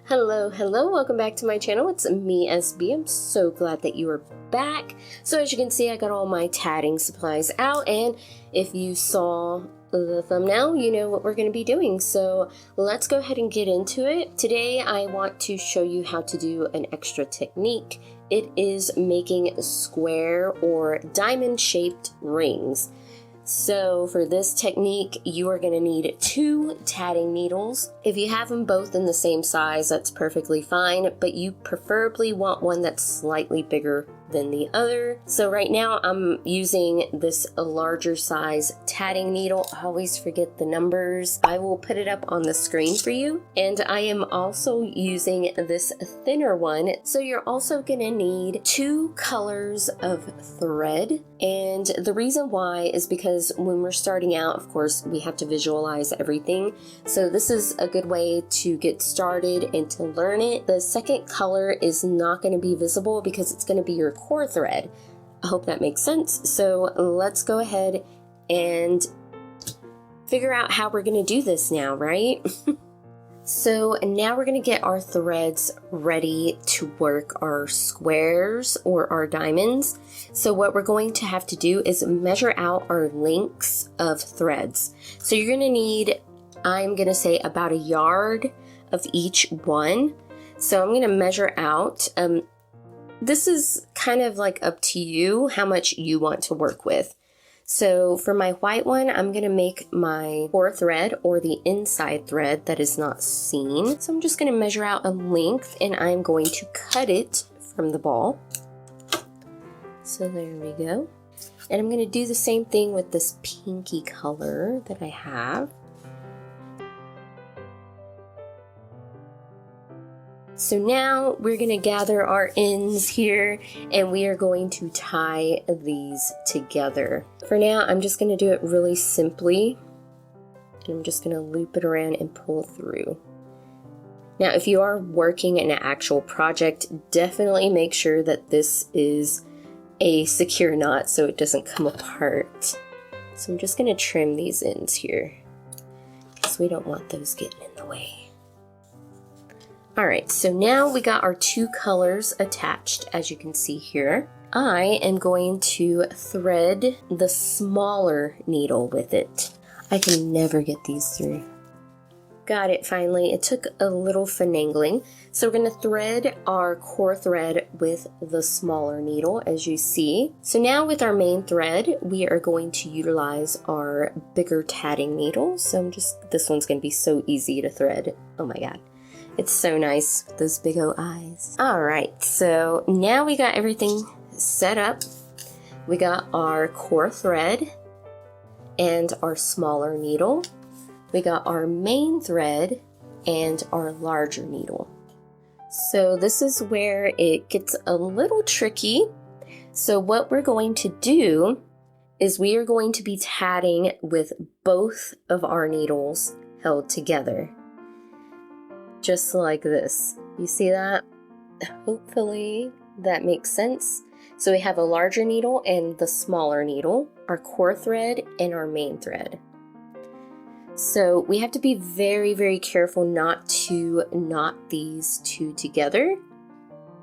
Hello, welcome back to my channel. It's me, SB. I'm so glad that you are back. So as you can see, I got all my tatting supplies out, and if you saw the thumbnail, you know what we're going to be doing. So let's go ahead and get into it. Today, I want to show you how to do an extra technique. It is making square or diamond-shaped rings. So for this technique, you are going to need 2 tatting needles. If you have them both in the same size, that's perfectly fine, but you preferably want one that's slightly bigger than the other. So right now I'm using this larger size tatting needle. I always forget the numbers. I will put it up on the screen for you. And I am also using this thinner one. So you're also gonna need 2 colors of thread. And the reason why is because when we're starting out, of course, we have to visualize everything. So this is a good way to get started and to learn it. The second color is not going to be visible because it's going to be your core thread. I hope that makes sense. So let's go ahead and figure out how we're going to do this now, right? So now we're going to get our threads ready to work our squares or our diamonds. So what we're going to have to do is measure out our lengths of threads. So you're going to need, I'm going to say, about 1 yard of each one. So I'm going to measure out. This is kind of like up to you how much you want to work with. So for my white one, I'm going to make my core thread or the inside thread that is not seen. So I'm just going to measure out a length and I'm going to cut it from the ball. So there we go. And I'm going to do the same thing with this pinky color that I have. So now we're going to gather our ends here and we are going to tie these together. For now, I'm just going to do it really simply. And I'm just going to loop it around and pull through. Now, if you are working in an actual project, definitely make sure that this is a secure knot so it doesn't come apart. So I'm just going to trim these ends here because we don't want those getting in the way. Alright, so now we got our 2 colors attached, as you can see here. I am going to thread the smaller needle with it. I can never get these through. Got it finally. It took a little finagling. So we're going to thread our core thread with the smaller needle, as you see. So now with our main thread, we are going to utilize our bigger tatting needle. So this one's going to be so easy to thread. Oh my god. It's so nice, those big old eyes. All right, so now we got everything set up. We got our core thread and our smaller needle. We got our main thread and our larger needle. So this is where it gets a little tricky. So what we're going to do is we are going to be tatting with both of our needles held together. Just like this. You see that? Hopefully that makes sense. So we have a larger needle and the smaller needle, our core thread and our main thread. So we have to be very, very careful not to knot these 2 together.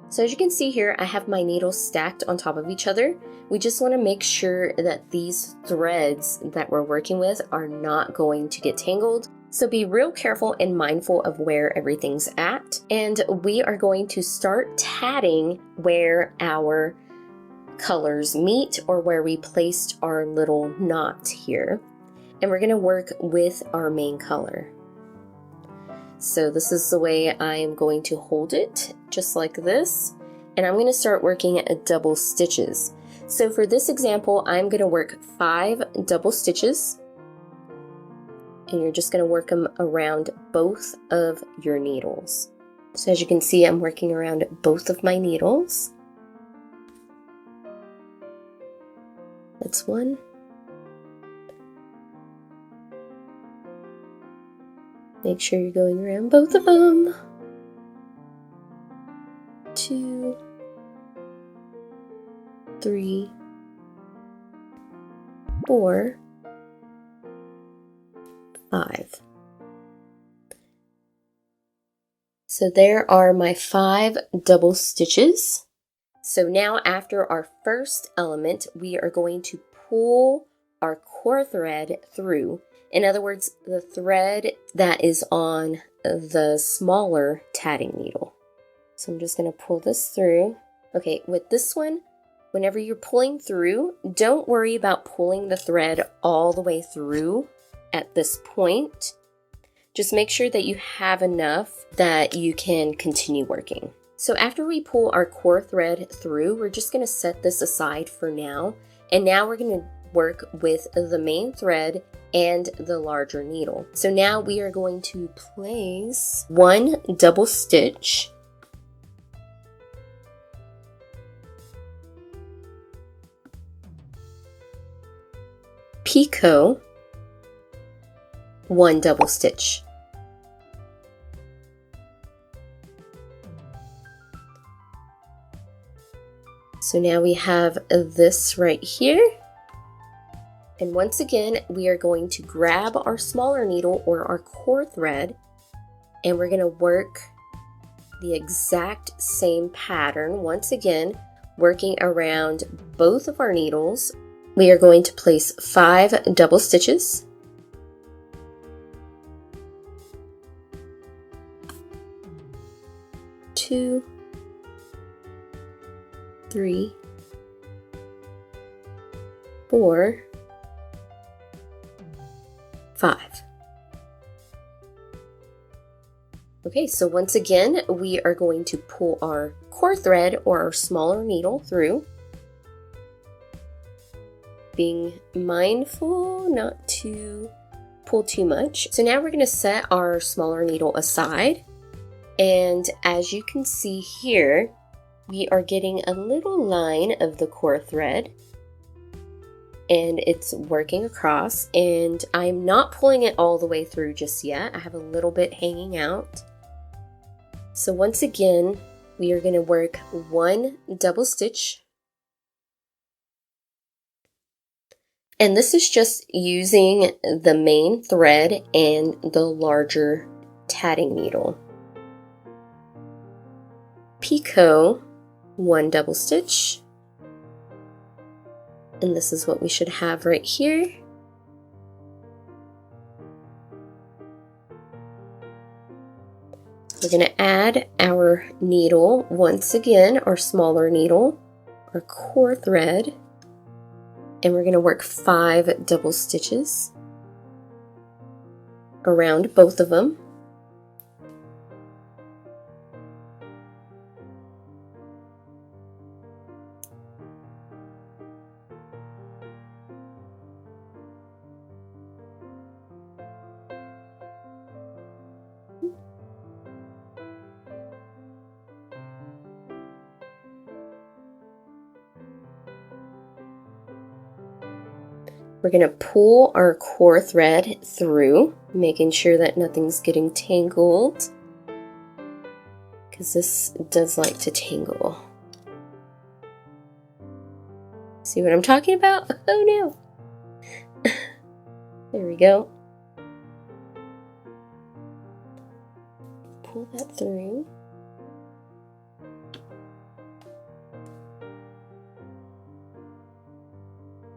So as you can see here, I have my needles stacked on top of each other. We just want to make sure that these threads that we're working with are not going to get tangled. So be real careful and mindful of where everything's at. And we are going to start tatting where our colors meet or where we placed our little knot here. And we're going to work with our main color. So this is the way I am going to hold it, just like this. And I'm going to start working at double stitches. So for this example, I'm going to work 5 double stitches. And you're just going to work them around both of your needles. So as you can see, I'm working around both of my needles. That's 1. Make sure you're going around both of them. 2, 3, 4, 5. So there are my 5 double stitches. So now after our first element, we are going to pull our core thread through. In other words, the thread that is on the smaller tatting needle. So I'm just going to pull this through. Okay, with this one, whenever you're pulling through, don't worry about pulling the thread all the way through at this point. Just make sure that you have enough that you can continue working. So after we pull our core thread through, we're just going to set this aside for now. And now we're going to work with the main thread and the larger needle. So now we are going to place 1 double stitch, picot, 1 double stitch. So now we have this right here. And once again, we are going to grab our smaller needle or our core thread, and we're going to work the exact same pattern. Once again, working around both of our needles. We are going to place 5 double stitches. Two, 3, 4, 5. Okay, so once again, we are going to pull our core thread or our smaller needle through, being mindful not to pull too much. So now we're going to set our smaller needle aside, and as you can see here, we are getting a little line of the core thread, and it's working across, and I'm not pulling it all the way through just yet. I have a little bit hanging out. So once again, we are going to work 1 double stitch, and this is just using the main thread and the larger tatting needle. Picot, 1 double stitch, and this is what we should have right here. We're going to add our needle once again, our smaller needle, our core thread, and we're going to work 5 double stitches around both of them. We're going to pull our core thread through, making sure that nothing's getting tangled, because this does like to tangle. See what I'm talking about? Oh no! There we go. Pull that through.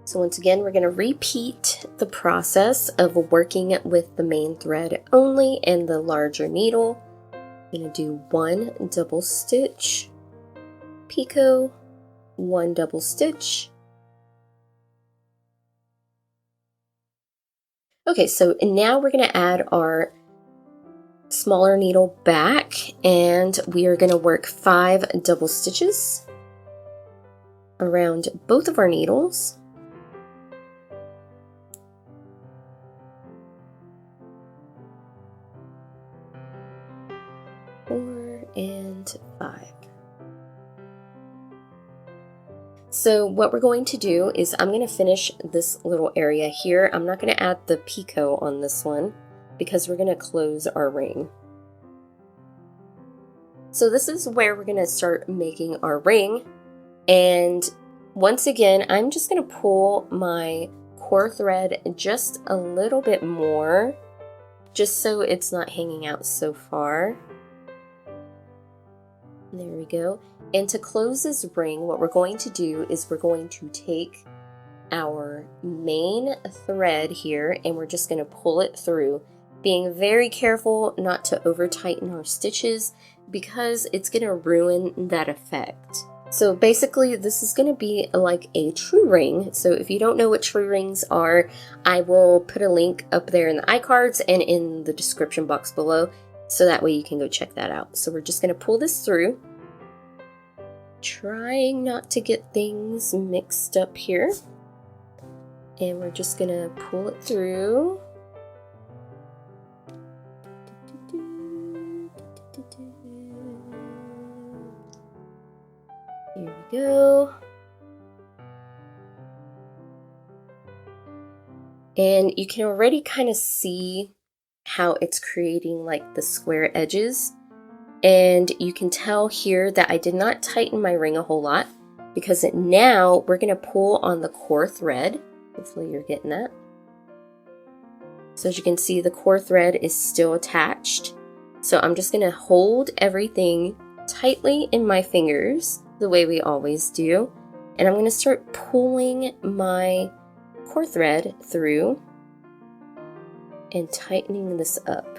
So once again, we're going to repeat the process of working with the main thread only and the larger needle. I'm going to do 1 double stitch, picot, 1 double stitch. Okay, so now we're going to add our smaller needle back, and we are going to work 5 double stitches around both of our needles. 4 and 5. So what we're going to do is I'm going to finish this little area here. I'm not going to add the picot on this one because we're going to close our ring. So this is where we're going to start making our ring. And once again, I'm just going to pull my core thread just a little bit more, just so it's not hanging out so far. There we go. And to close this ring, what we're going to do is we're going to take our main thread here and we're just going to pull it through, being very careful not to over tighten our stitches because it's going to ruin that effect. So basically this is going to be like a true ring. So if you don't know what true rings are, I will put a link up there in the iCards and in the description box below, so that way you can go check that out. So we're just going to pull this through, trying not to get things mixed up here. And we're just going to pull it through. Here we go. And you can already kind of see how it's creating like the square edges. And you can tell here that I did not tighten my ring a whole lot, because now we're going to pull on the core thread. Hopefully you're getting that. So as you can see, the core thread is still attached. So I'm just going to hold everything tightly in my fingers the way we always do. And I'm going to start pulling my core thread through and tightening this up.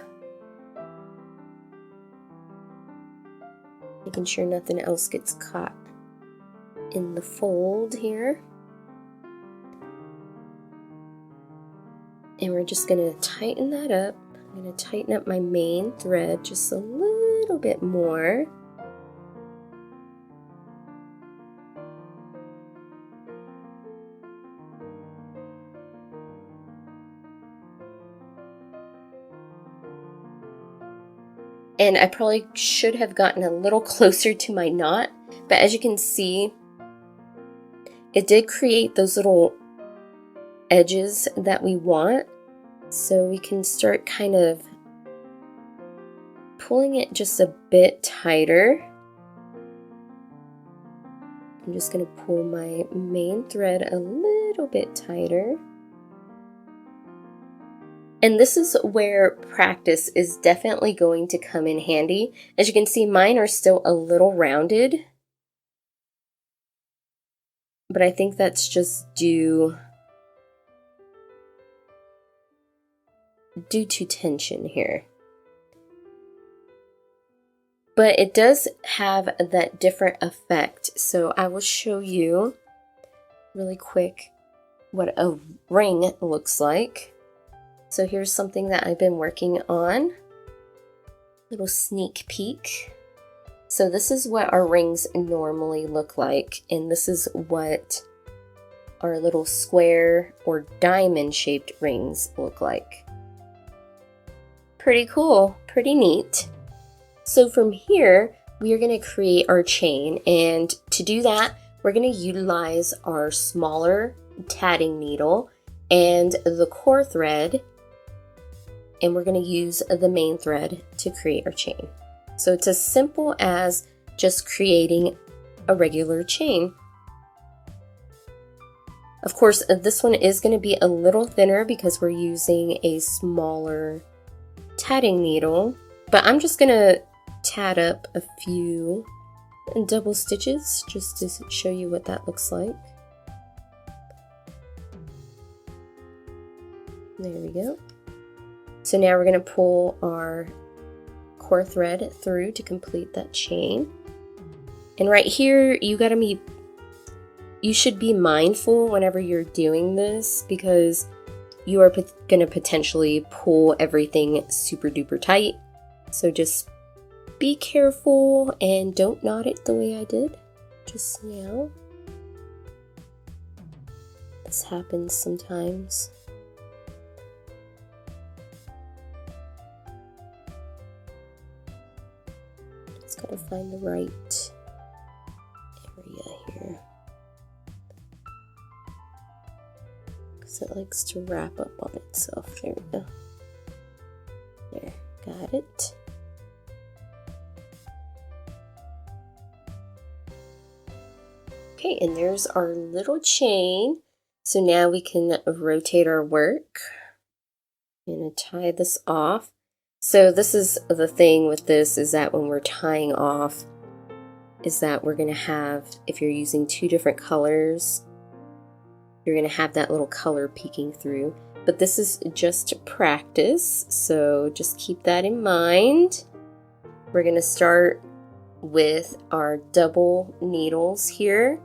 Making sure nothing else gets caught in the fold here. And we're just going to tighten that up. I'm going to tighten up my main thread just a little bit more. And I probably should have gotten a little closer to my knot, but as you can see, it did create those little edges that we want. So we can start kind of pulling it just a bit tighter. I'm just going to pull my main thread a little bit tighter. And this is where practice is definitely going to come in handy. As you can see, mine are still a little rounded, but I think that's just due to tension here. But it does have that different effect. So I will show you really quick what a ring looks like. So here's something that I've been working on. Little sneak peek. So this is what our rings normally look like, and this is what our little square or diamond shaped rings look like. Pretty cool, pretty neat. So from here, we are going to create our chain, and to do that, we're going to utilize our smaller tatting needle and the core thread, and we're going to use the main thread to create our chain. So it's as simple as just creating a regular chain. Of course, this one is going to be a little thinner because we're using a smaller tatting needle, but I'm just going to tat up a few double stitches just to show you what that looks like. There we go. So now we're going to pull our core thread through to complete that chain. And right here, you should be mindful whenever you're doing this, because you are going to potentially pull everything super duper tight. So just be careful and don't knot it the way I did just now. This happens sometimes. Just gotta find the right area here, because it likes to wrap up on itself. There we go. There, got it. Okay, and there's our little chain. So now we can rotate our work. I'm gonna tie this off. So this is the thing with this, is that when we're tying off is that we're going to have, if you're using 2 different colors, you're going to have that little color peeking through. But this is just practice, so just keep that in mind. We're going to start with our double needles here,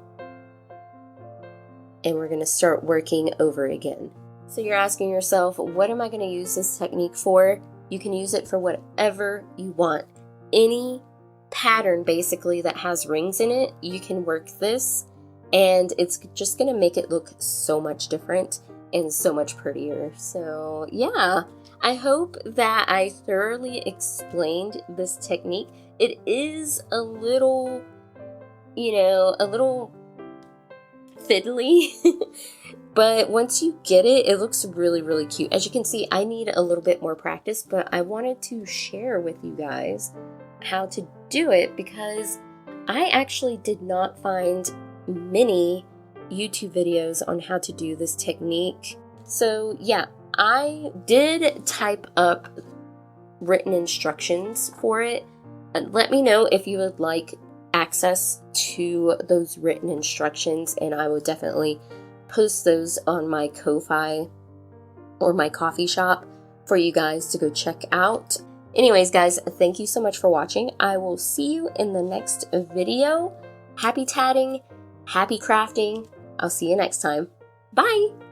and we're going to start working over again. So you're asking yourself, what am I going to use this technique for? You can use it for whatever you want. Any pattern basically that has rings in it, you can work this, and it's just going to make it look so much different and so much prettier. So yeah, I hope that I thoroughly explained this technique. It is a little, a little fiddly, but once you get it, it looks really, really cute. As you can see, I need a little bit more practice, but I wanted to share with you guys how to do it because I actually did not find many YouTube videos on how to do this technique. So yeah, I did type up written instructions for it. Let me know if you would like access to those written instructions, and I will definitely post those on my Ko-Fi or my Kofi Shop for you guys to go check out. Anyways, guys, thank you so much for watching. I will see you in the next video. Happy tatting, happy crafting. I'll see you next time. Bye!